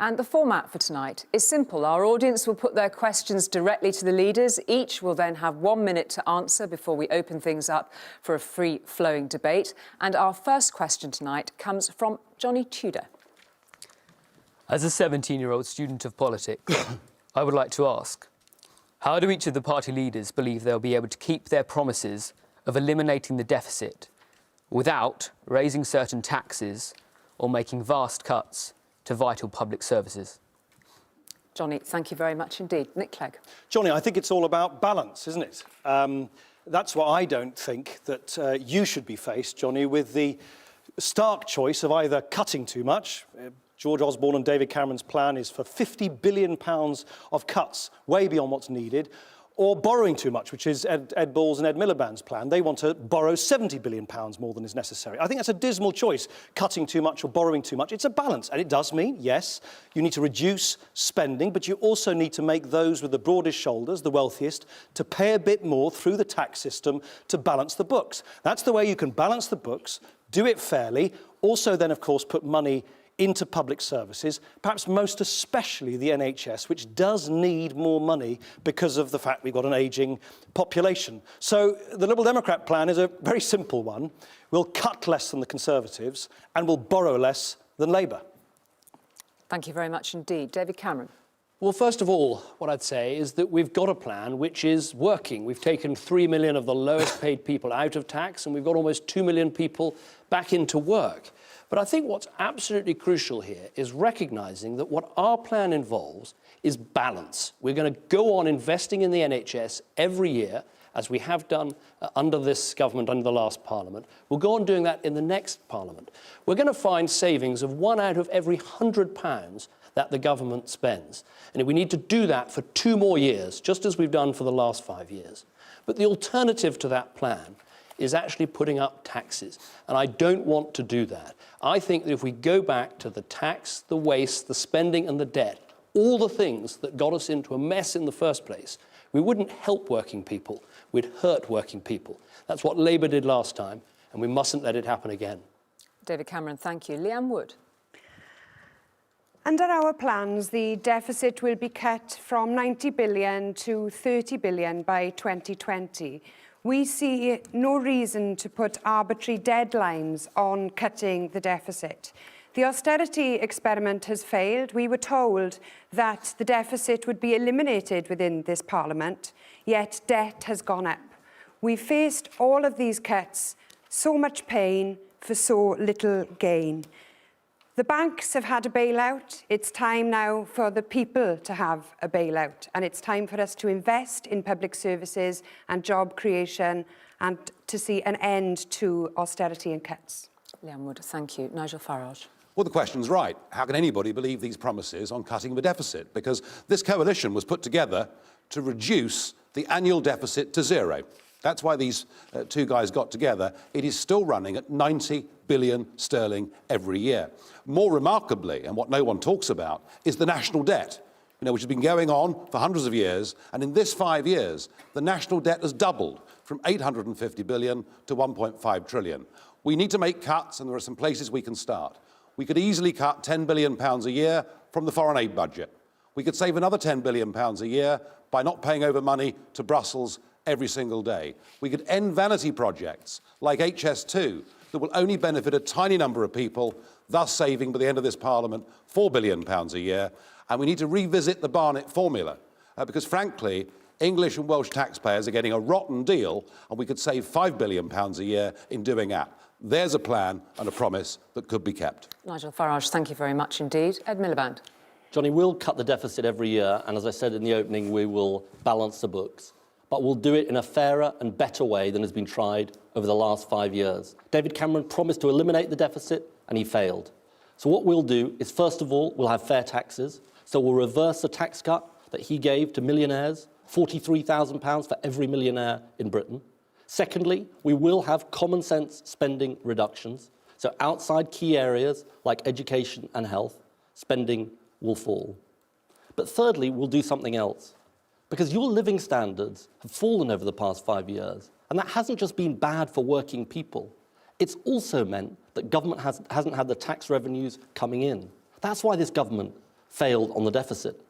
And the format for tonight is simple. Our audience will put their questions directly to the leaders. Each will then have 1 minute to answer before we open things up for a free-flowing debate. And our first question tonight comes from Jonny Tudor. As a 17-year-old student of politics, I would like to ask, how do each of the party leaders believe they'll be able to keep their promises of eliminating the deficit without raising certain taxes or making vast cuts to vital public services? Jonny, thank you very much indeed. Nick Clegg. Jonny, I think it's all about balance, isn't it? That's why I don't think that you should be faced, Jonny, with the stark choice of either cutting too much. George Osborne and David Cameron's plan is for £50 billion of cuts, way beyond what's needed, or borrowing too much, which is Ed Balls and Ed Miliband's plan. They want to borrow £70 billion more than is necessary. I think that's a dismal choice, cutting too much or borrowing too much. It's a balance, and it does mean, yes, you need to reduce spending, but you also need to make those with the broadest shoulders, the wealthiest, to pay a bit more through the tax system to balance the books. That's the way you can balance the books, do it fairly, also then, of course, put money into public services, perhaps most especially the NHS, which does need more money because of the fact we've got an ageing population. So the Liberal Democrat plan is a very simple one. We'll cut less than the Conservatives and we'll borrow less than Labour. Thank you very much indeed. David Cameron. Well, first of all, what I'd say is that we've got a plan which is working. We've taken 3 million of the lowest paid people out of tax, and we've got almost 2 million people back into work. But I think what's absolutely crucial here is recognising that what our plan involves is balance. We're going to go on investing in the NHS every year, as we have done under this government, under the last Parliament. We'll go on doing that in the next Parliament. We're going to find savings of £1 out of every £100 that the government spends. And we need to do that for 2 more years, just as we've done for the last 5 years. But the alternative to that plan is actually putting up taxes. And I don't want to do that. I think that if we go back to the tax, the waste, the spending and the debt, all the things that got us into a mess in the first place, we wouldn't help working people, we'd hurt working people. That's what Labour did last time, and we mustn't let it happen again. David Cameron, thank you. Leanne Wood. Under our plans, the deficit will be cut from 90 billion to 30 billion by 2020. We see no reason to put arbitrary deadlines on cutting the deficit. The austerity experiment has failed. We were told that the deficit would be eliminated within this Parliament, yet debt has gone up. We faced all of these cuts, so much pain for so little gain. The banks have had a bailout. It's time now for the people to have a bailout. And it's time for us to invest in public services and job creation and to see an end to austerity and cuts. Leanne Wood, thank you. Nigel Farage. Well, the question's right. How can anybody believe these promises on cutting the deficit? Because this coalition was put together to reduce the annual deficit to zero. That's why these two guys got together. It is still running at 90 billion sterling every year. More remarkably, and what no one talks about, is the national debt, which has been going on for hundreds of years. And in this 5 years, the national debt has doubled from 850 billion to 1.5 trillion. We need to make cuts, and there are some places we can start. We could easily cut £10 billion a year from the foreign aid budget. We could save another £10 billion a year by not paying over money to Brussels every single day. We could end vanity projects like HS2 that will only benefit a tiny number of people, thus saving, by the end of this Parliament, £4 billion a year. And we need to revisit the Barnett formula, because, frankly, English and Welsh taxpayers are getting a rotten deal, and we could save £5 billion a year in doing that. There's a plan and a promise that could be kept. Nigel Farage, thank you very much indeed. Ed Miliband. Jonny, we'll cut the deficit every year, and as I said in the opening, we will balance the books. But we'll do it in a fairer and better way than has been tried over the last 5 years. David Cameron promised to eliminate the deficit, and he failed. So what we'll do is, first of all, we'll have fair taxes. So we'll reverse the tax cut that he gave to millionaires, £43,000 for every millionaire in Britain. Secondly, we will have common sense spending reductions. So outside key areas like education and health, spending will fall. But thirdly, we'll do something else. Because your living standards have fallen over the past 5 years. And that hasn't just been bad for working people. It's also meant that government hasn't had the tax revenues coming in. That's why this government failed on the deficit.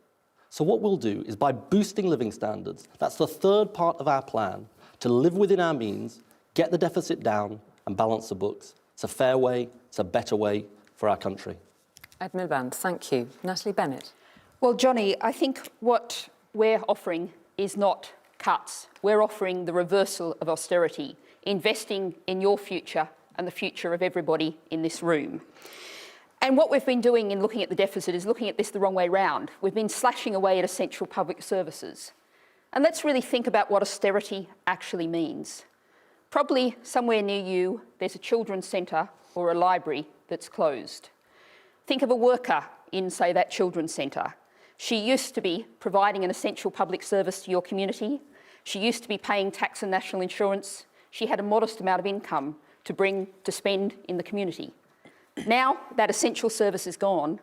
So what we'll do is, by boosting living standards, that's the third part of our plan, to live within our means, get the deficit down and balance the books. It's a fair way, it's a better way for our country. Ed Miliband, thank you. Natalie Bennett. Well, Jonny, I think what we're offering is not cuts. We're offering the reversal of austerity, investing in your future and the future of everybody in this room. And what we've been doing in looking at the deficit is looking at this the wrong way round. We've been slashing away at essential public services. And let's really think about what austerity actually means. Probably somewhere near you, there's a children's centre or a library that's closed. Think of a worker in, say, that children's centre. She used to be providing an essential public service to your community. She used to be paying tax and national insurance. She had a modest amount of income to spend in the community. Now that essential service is gone,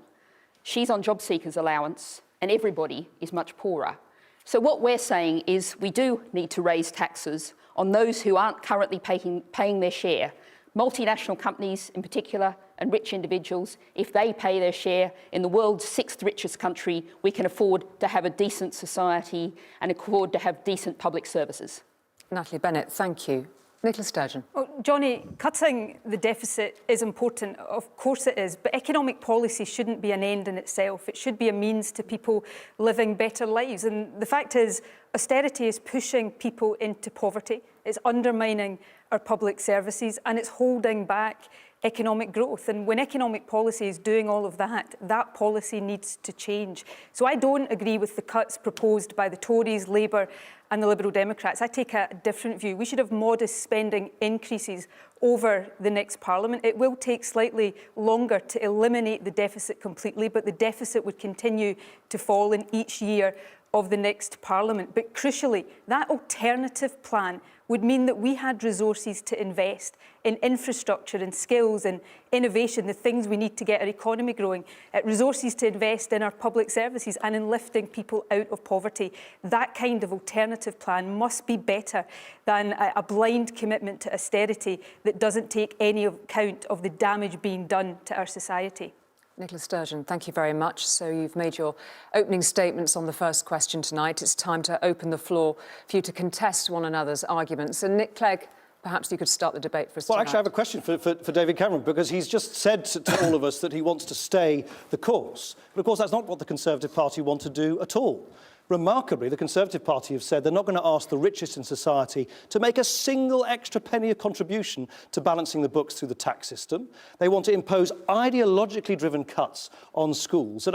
she's on job seekers allowance and everybody is much poorer. So what we're saying is we do need to raise taxes on those who aren't currently paying their share. Multinational companies in particular and rich individuals, if they pay their share in the world's 6th richest country, we can afford to have a decent society and afford to have decent public services. Natalie Bennett, thank you. Nicola Sturgeon. Well, Jonny, cutting the deficit is important, of course it is, but economic policy shouldn't be an end in itself. It should be a means to people living better lives. And the fact is, austerity is pushing people into poverty, it's undermining our public services, and it's holding back economic growth. And when economic policy is doing all of that, that policy needs to change. So I don't agree with the cuts proposed by the Tories, Labour and the Liberal Democrats. I take a different view. We should have modest spending increases over the next Parliament. It will take slightly longer to eliminate the deficit completely, but the deficit would continue to fall in each year of the next Parliament. But crucially, that alternative plan would mean that we had resources to invest in infrastructure and skills and innovation, the things we need to get our economy growing, resources to invest in our public services and in lifting people out of poverty. That kind of alternative plan must be better than a blind commitment to austerity that doesn't take any account of the damage being done to our society. Nicola Sturgeon, thank you very much. So you've made your opening statements on the first question tonight. It's time to open the floor for you to contest one another's arguments. And Nick Clegg, perhaps you could start the debate for us tonight. Well, actually, I have a question for David Cameron, because he's just said to all of us that he wants to stay the course. But, of course, that's not what the Conservative Party want to do at all. Remarkably, the Conservative Party have said they're not going to ask the richest in society to make a single extra penny of contribution to balancing the books through the tax system. They want to impose ideologically driven cuts on schools. And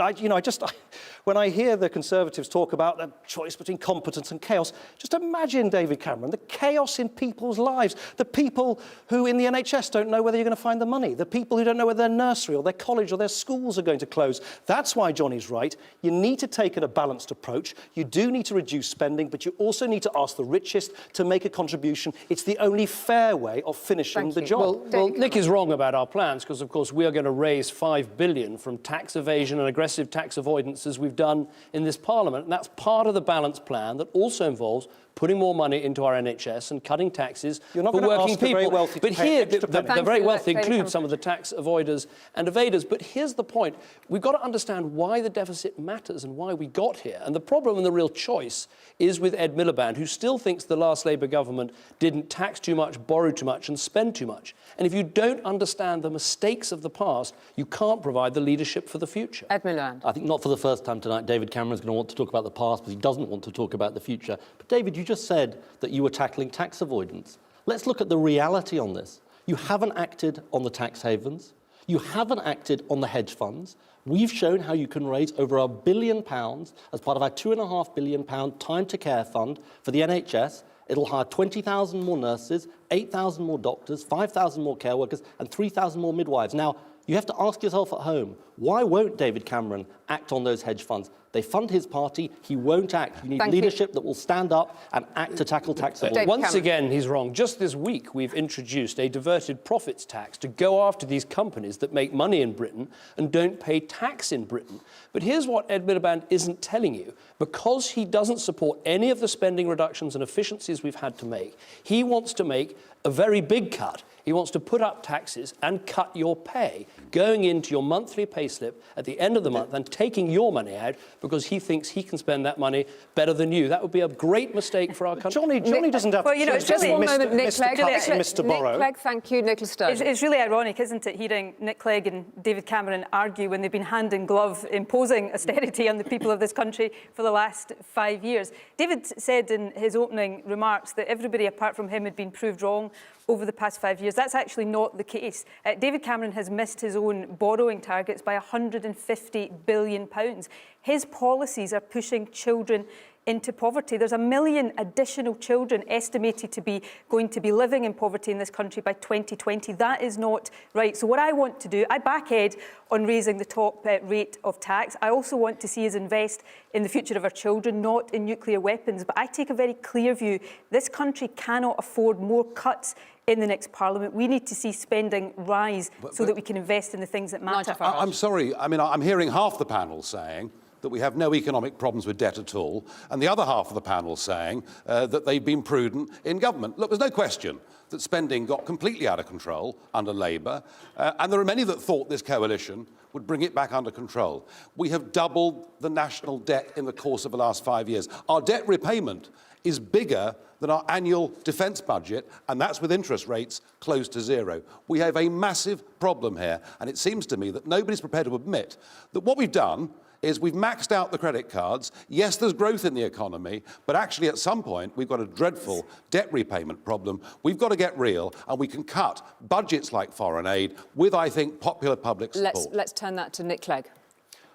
when I hear the Conservatives talk about the choice between competence and chaos, just imagine, David Cameron, the chaos in people's lives, the people who in the NHS don't know whether you're going to find the money, the people who don't know whether their nursery or their college or their schools are going to close. That's why Jonny's right. You need to take a balanced approach. You do need to reduce spending, but you also need to ask the richest to make a contribution. It's the only fair way of finishing the job. Well, Nick is wrong about our plans, because, of course, we are going to raise $5 billion from tax evasion and aggressive tax avoidance as we've done in this Parliament. And that's part of the balanced plan that also involves putting more money into our NHS and cutting taxes for working people. Very wealthy but here, the very wealthy include some of the tax avoiders and evaders. But here's the point. We've got to understand why the deficit matters and why we got here. And the problem and the real choice is with Ed Miliband, who still thinks the last Labour government didn't tax too much, borrow too much and spend too much. And if you don't understand the mistakes of the past, you can't provide the leadership for the future. Ed Miliband. I think not for the first time tonight, David Cameron's going to want to talk about the past, but he doesn't want to talk about the future. But David, you just said that you were tackling tax avoidance. Let's look at the reality on this. You haven't acted on the tax havens. You haven't acted on the hedge funds. We've shown how you can raise over £1 billion as part of our £2.5 billion Time to Care fund for the NHS. It'll hire 20,000 more nurses, 8,000 more doctors, 5,000 more care workers and 3,000 more midwives. Now, you have to ask yourself at home, why won't David Cameron act on those hedge funds? They fund his party. He won't act. You need leadership that will stand up and act to tackle tax avoidance. Once again, he's wrong. Just this week, we've introduced a diverted profits tax to go after these companies that make money in Britain and don't pay tax in Britain. But here's what Ed Miliband isn't telling you. Because he doesn't support any of the spending reductions and efficiencies we've had to make, he wants to make a very big cut He wants to put up taxes and cut your pay, going into your monthly payslip at the end of the month and taking your money out because he thinks he can spend that money better than you. That would be a great mistake for our country. Johnny doesn't have to just one moment, Nick Clegg. Mr. Borrow. Nick Clegg, thank you. Nicola Sturgeon. It's really ironic, isn't it, hearing Nick Clegg and David Cameron argue when they've been hand in glove imposing austerity on the people of this country for the last 5 years. David said in his opening remarks that everybody apart from him had been proved wrong over the past 5 years. That's actually not the case. David Cameron has missed his own borrowing targets by £150 billion. His policies are pushing children into poverty. There's 1 million additional children estimated to be going to be living in poverty in this country by 2020. That is not right. So what I want to do, I back Ed on raising the top rate of tax. I also want to see us invest in the future of our children, not in nuclear weapons. But I take a very clear view. This country cannot afford more cuts in the next Parliament. We need to see spending rise so that we can invest in the things that matter. I'm sorry, I mean, I'm hearing half the panel saying that we have no economic problems with debt at all, and the other half of the panel saying that they've been prudent in government. Look, there's no question that spending got completely out of control under Labour, and there are many that thought this coalition would bring it back under control. We have doubled the national debt in the course of the last 5 years. Our debt repayment is bigger than our annual defence budget, and that's with interest rates close to zero. We have a massive problem here, and it seems to me that nobody's prepared to admit that what we've done is we've maxed out the credit cards. Yes, there's growth in the economy, but actually at some point we've got a dreadful debt repayment problem. We've got to get real, and we can cut budgets like foreign aid with, I think, popular public support. Let's turn that to Nick Clegg.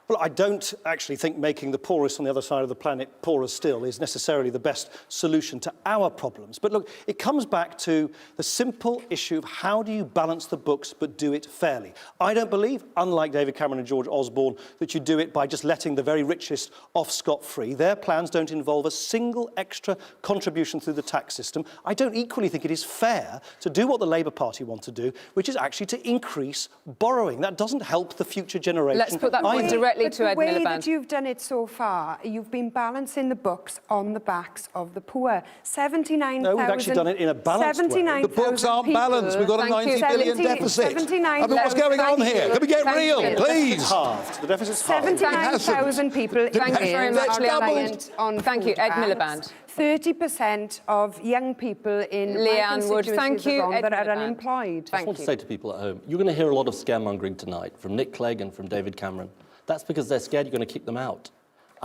Well, I don't actually think making the poorest on the other side of the planet poorer still is necessarily the best solution to our problems. But look, it comes back to the simple issue of how do you balance the books but do it fairly. I don't believe, unlike David Cameron and George Osborne, that you do it by just letting the very richest off scot-free. Their plans don't involve a single extra contribution through the tax system. I don't equally think it is fair to do what the Labour Party want to do, which is actually to increase borrowing. That doesn't help the future generation. Let's put that point directly But to Ed the way Miliband. that you've done it so far, you've been balancing the books on the backs of the poor. 79,000... No, we've actually done it in a balanced way. The books aren't balanced. We've got a 90 billion deficit. I mean, what's going on here? Can we get real, please? It's halved. The deficit's halved. 79,000 people Thank you very much, reliant Leanne. on Thank you, food Ed banks. Miliband. 30% of young people in Leanne Wood, thank you, Ed that are Miliband. unemployed. I just want to say to people at home, you're going to hear a lot of scaremongering tonight from Nick Clegg and from David Cameron. That's because they're scared you're going to kick them out.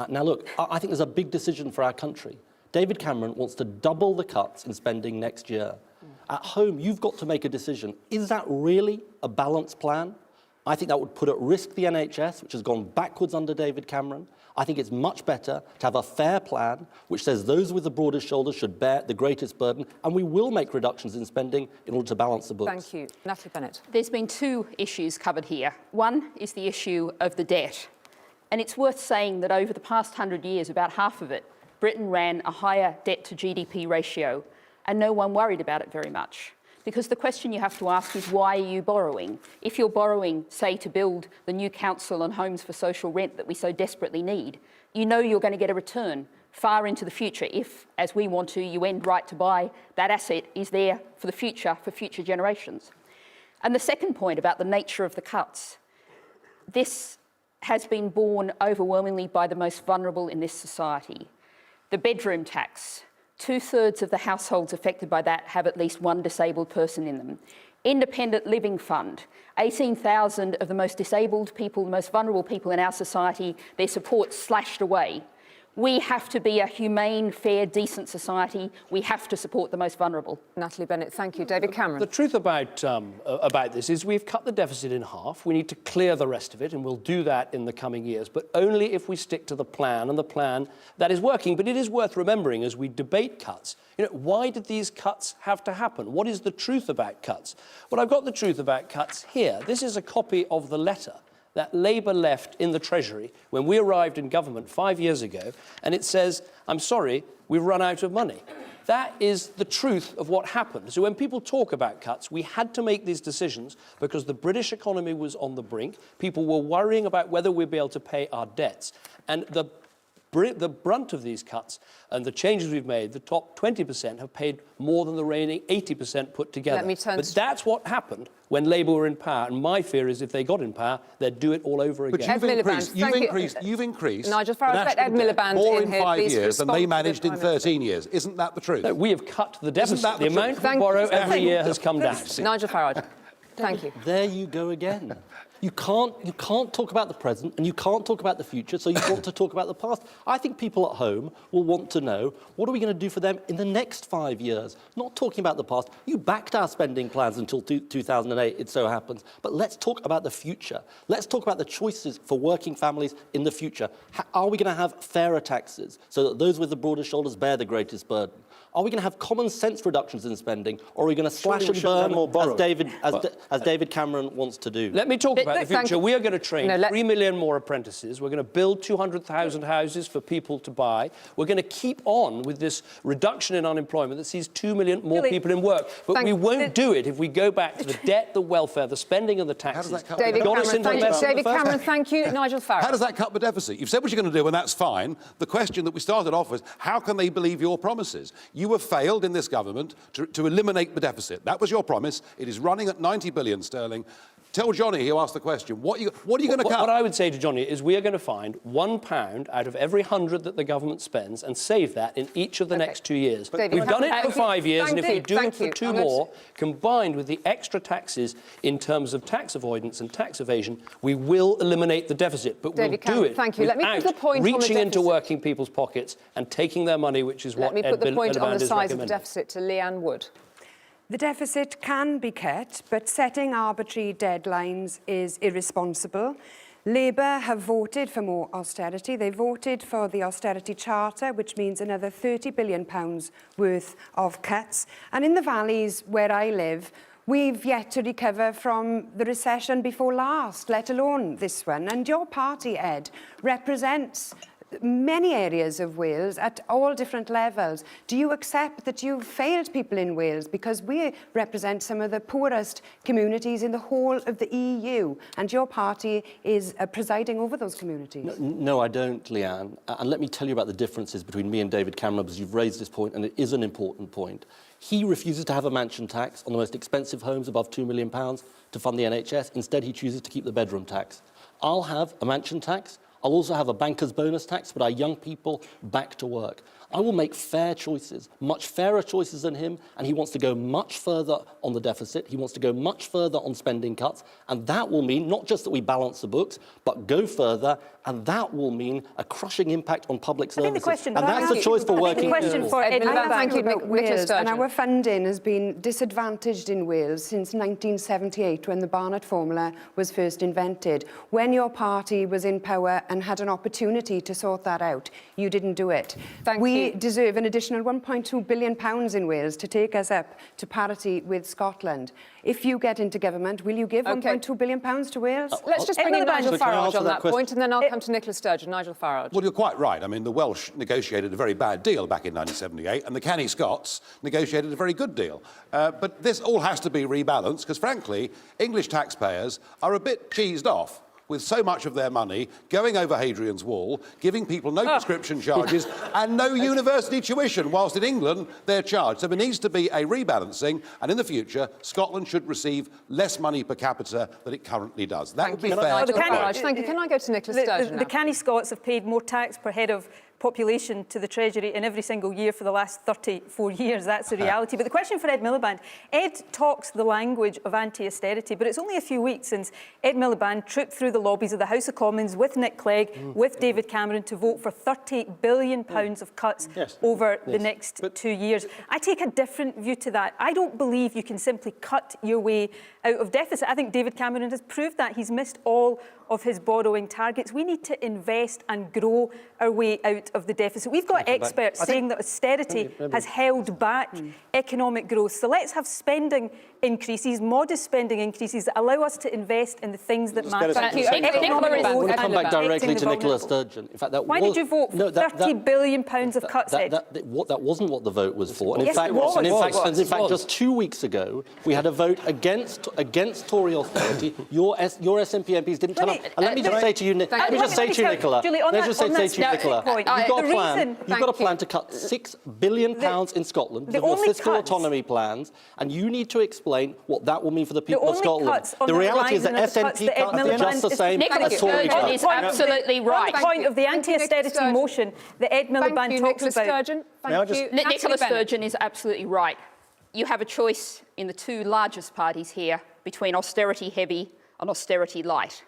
Now, look, I think there's a big decision for our country. David Cameron wants to double the cuts in spending next year. At home, you've got to make a decision. Is that really a balanced plan? I think that would put at risk the NHS, which has gone backwards under David Cameron. I think it's much better to have a fair plan which says those with the broadest shoulders should bear the greatest burden, and we will make reductions in spending in order to balance the books. Thank you. Natalie Bennett. There's been two issues covered here. One is the issue of the debt. And it's worth saying that over the past 100 years, about half of it, Britain ran a higher debt to GDP ratio, and no one worried about it very much. Because the question you have to ask is, why are you borrowing? If you're borrowing, say, to build the new council and homes for social rent that we so desperately need, you know you're going to get a return far into the future if, as we want to, you end right to buy, that asset is there for the future, for future generations. And the second point about the nature of the cuts, this has been borne overwhelmingly by the most vulnerable in this society. The bedroom tax. 2/3 of the households affected by that have at least one disabled person in them. Independent Living Fund, 18,000 of the most disabled people, the most vulnerable people in our society, their support slashed away. We have to be a humane, fair, decent society. We have to support the most vulnerable. Natalie Bennett, thank you. David Cameron. The truth about this is we've cut the deficit in half. We need to clear the rest of it, and we'll do that in the coming years, but only if we stick to the plan, and the plan that is working. But it is worth remembering as we debate cuts, you know, why did these cuts have to happen? What is the truth about cuts? Well, I've got the truth about cuts here. This is a copy of the letter that Labour left in the Treasury when we arrived in government 5 years ago, and it says, I'm sorry, we've run out of money. That is the truth of what happened. So when people talk about cuts, we had to make these decisions because the British economy was on the brink. People were worrying about whether we'd be able to pay our debts. And the the brunt of these cuts and the changes we've made, the top 20% have paid more than the remaining 80% put together. Let me turn but that's what happened when Labour were in power, and my fear is if they got in power, they'd do it all over again. But you've increased Nigel Farage, let Ed Miliband more in in here, 5 please, years than they respond to managed the in Prime Minister. 13 years. Isn't that the truth? No, we have cut the deficit. that The the amount truth? we borrow every Thank year you. has come down. Nigel Farage, thank you. There you go again. You can't talk about the present and you can't talk about the future, so you want to talk about the past. I think people at home will want to know, what are we going to do for them in the next 5 years? Not talking about the past. You backed our spending plans until 2008, it so happens. But let's talk about the future. Let's talk about the choices for working families in the future. Are we going to have fairer taxes so that those with the broader shoulders bear the greatest burden? Are we going to have common sense reductions in spending, or are we going to slash and burn as David Cameron wants to do? Let me talk about the future. We are going to train 3 million more apprentices. We're going to build 200,000 houses for people to buy. We're going to keep on with this reduction in unemployment that sees 2 million more people in work. But we won't do it if we go back to the debt, the welfare, the spending and the taxes. David Cameron, thank you. Nigel Farage. How does that cut the deficit? You've said what you're going to do, and that's fine. The question that we started off with, how can they believe your promises? You have failed in this government to eliminate the deficit. That was your promise. It is running at 90 billion sterling. Tell Jonny, who asked the question, what are you going to cut? What I would say to Jonny is we are going to find £1 out of every 100 that the government spends and save that in each of the next 2 years. We've done it for 5 years, and if we do it for 2 more, combined with the extra taxes in terms of tax avoidance and tax evasion, we will eliminate the deficit. But we'll do it without reaching into working people's pockets and taking their money, which is what Ed Miliband is recommending. Let me put the point on the size of the deficit to Leanne Wood. The deficit can be cut, but setting arbitrary deadlines is irresponsible. Labour have voted for more austerity. They voted for the austerity charter, which means another £30 billion worth of cuts. And in the valleys where I live, we've yet to recover from the recession before last, let alone this one. And your party, Ed, represents many areas of Wales at all different levels. Do you accept that you've failed people in Wales, because we represent some of the poorest communities in the whole of the EU, and your party is presiding over those communities? No, I don't, Leanne. And let me tell you about the differences between me and David Cameron, because you've raised this point, and it is an important point. He refuses to have a mansion tax on the most expensive homes above £2 million to fund the NHS. Instead, he chooses to keep the bedroom tax. I'll have a mansion tax. I'll also have a banker's bonus tax, but our young people back to work. I will make fair choices, much fairer choices than him, and he wants to go much further on the deficit. He wants to go much further on spending cuts, and that will mean not just that we balance the books, but go further, and that will mean a crushing impact on public services. And that's a choice for working people. Thank you, Wales, and our funding has been disadvantaged in Wales since 1978, when the Barnett formula was first invented. When your party was in power and had an opportunity to sort that out, you didn't do it. We deserve an additional £1.2 billion in Wales to take us up to parity with Scotland. If you get into government, will you give £1.2 billion to Wales? Let's just bring in Nigel Farage on that point, and then I'll come to Nicola Sturgeon. Nigel Farage. Well, you're quite right. I mean, the Welsh negotiated a very bad deal back in 1978, and the canny Scots negotiated a very good deal. But this all has to be rebalanced, because, frankly, English taxpayers are a bit cheesed off with so much of their money going over Hadrian's Wall, giving people no prescription charges and no university tuition, whilst in England they're charged. So there needs to be a rebalancing, and in the future, Scotland should receive less money per capita than it currently does. That would be fair. Thank you. Can I go to Nicola Sturgeon now? The canny Scots have paid more tax per head of population to the Treasury in every single year for the last 34 years. That's the reality. But the question for Ed Miliband, Ed talks the language of anti-austerity, but it's only a few weeks since Ed Miliband trooped through the lobbies of the House of Commons with Nick Clegg, with David Cameron, to vote for £30 billion of cuts over the next 2 years. I take a different view to that. I don't believe you can simply cut your way out of deficit. I think David Cameron has proved that. He's missed all of his borrowing targets. We need to invest and grow our way out of the deficit. We've got experts saying that austerity has held back economic growth. So let's have spending increases, modest spending increases that allow us to invest in the things that matter. Thank you. Economic I growth want to come and back protecting directly the to Nicola vulnerable. Sturgeon. In fact, that Why was, did you vote for £30 billion of cuts, Ed? that wasn't what the vote was for. And Yes, it was. in fact, just 2 weeks ago, we had a vote against Tory austerity. Your SNP MPs didn't turn up. And let me just say to you, Thank you. Nicola. Julie, on Let me just say to you, Nicola. point, You've got the a plan. reason- You've got a plan to cut £6 billion in Scotland the with your only fiscal cuts- autonomy plans, and you need to explain what that will mean for the people of only Scotland. cuts on The the reality is that horizon are the cuts SNP that Ed cuts are Miliband just the is- same Nicola as Tory Sturgeon cuts. is absolutely right. On the point of the anti-austerity Sturgeon. motion that Ed Miliband Thank you, talks Nicola about. Sturgeon. May I Thank just- you. Nicola Natalie Bennett. Sturgeon is absolutely right. You have a choice in the two largest parties here between austerity heavy and austerity light.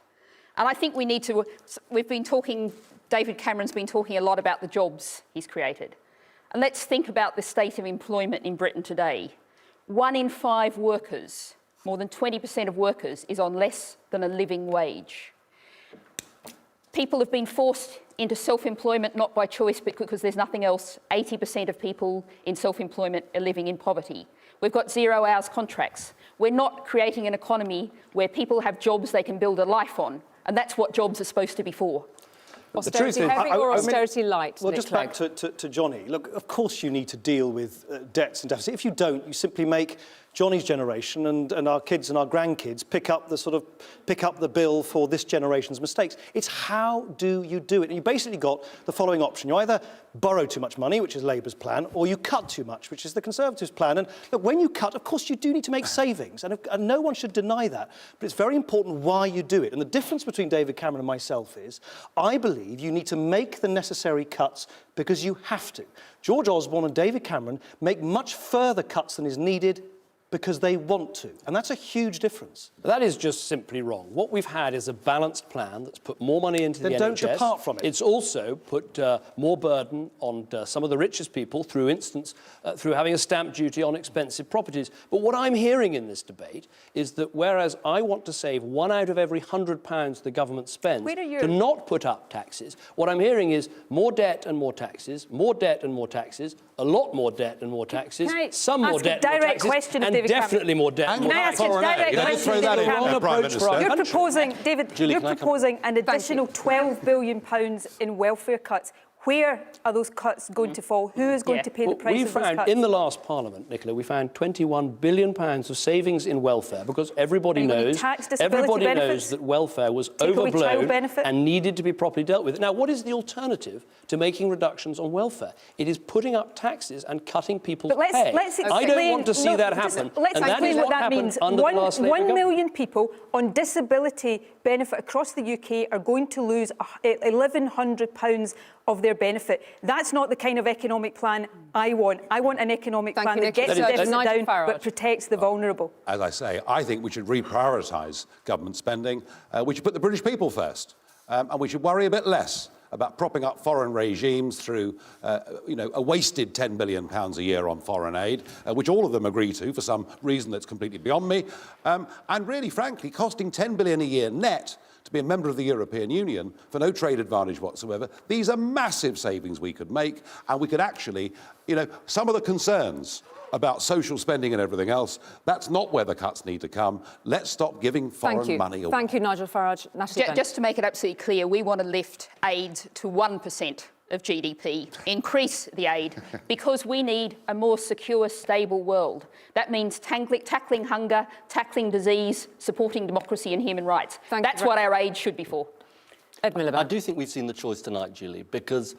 And I think we need to, we've been talking, David Cameron's been talking a lot about the jobs he's created. And let's think about the state of employment in Britain today. 1 in 5 workers, more than 20% of workers, is on less than a living wage. People have been forced into self-employment not by choice but because there's nothing else. 80% of people in self-employment are living in poverty. We've got 0 hours contracts. We're not creating an economy where people have jobs they can build a life on, and that's what jobs are supposed to be for. Austerity heavy or austerity light? Well, Nick just back Clegg? to Jonny. Look, of course you need to deal with debts and deficit. If you don't, you simply make Jonny's generation and our kids and our grandkids pick up the bill for this generation's mistakes. It's how do you do it? And you basically got the following option. You either borrow too much money, which is Labour's plan, or you cut too much, which is the Conservatives' plan. And look, when you cut, of course you do need to make savings, and no one should deny that. But it's very important why you do it. And the difference between David Cameron and myself is, I believe you need to make the necessary cuts because you have to. George Osborne and David Cameron make much further cuts than is needed because they want to. And that's a huge difference. That is just simply wrong. What we've had is a balanced plan that's put more money into the NHS. Then don't depart from it. It's also put more burden on some of the richest people, through having a stamp duty on expensive properties. But what I'm hearing in this debate is that whereas I want to save 1 out of every £100 the government spends to not put up taxes, what I'm hearing is more debt and more taxes, more debt and more taxes, a lot more debt and more taxes, some more debt and more taxes, and definitely more debt and more taxes. Can I ask a direct question, throw that David in, Cameron? Prime Minister. You're proposing, David, Julie, you're can I come- proposing an additional £12 billion in welfare cuts. Where are those cuts going to fall? Who is going to pay the price We of those found cuts? in the last Parliament, Nicola, we found £21 billion of savings in welfare because everybody Anybody knows tax disability benefits? that welfare was Take away child overblown benefit? and needed to be properly dealt with. Now, what is the alternative to making reductions on welfare? It is putting up taxes and cutting people's But let's pay. explain. I don't want to see that happen. Let's and that explain is what that happened means. under the last Labour 1 government. million people on disability benefit across the UK are going to lose £1,100 of their benefit. That's not the kind of economic plan I want. I want an economic plan that gets the deficit down but protects the vulnerable. As I say, I think we should reprioritise government spending. We should put the British people first. And we should worry a bit less about propping up foreign regimes through, a wasted £10 billion a year on foreign aid, which all of them agree to for some reason that's completely beyond me, and really, frankly, costing £10 billion a year net to be a member of the European Union for no trade advantage whatsoever. These are massive savings we could make, and we could actually, some of the concerns about social spending and everything else, that's not where the cuts need to come. Let's stop giving foreign money away. Thank you, Nigel Farage. Natalie Bennett. Just to make it absolutely clear, we want to lift aid to 1% of GDP, increase the aid, because we need a more secure, stable world. That means tackling hunger, tackling disease, supporting democracy and human rights. That's what our aid should be for. Ed Miliband. I do think we've seen the choice tonight, Julie, because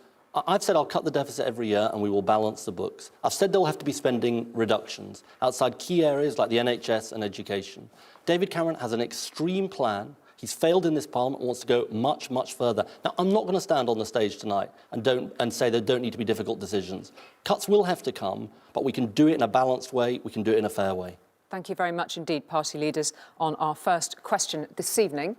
I've said I'll cut the deficit every year and we will balance the books. I've said there will have to be spending reductions outside key areas like the NHS and education. David Cameron has an extreme plan. He's failed in this Parliament and wants to go much, much further. Now, I'm not going to stand on the stage tonight and say there don't need to be difficult decisions. Cuts will have to come, but we can do it in a balanced way. We can do it in a fair way. Thank you very much indeed, party leaders, on our first question this evening.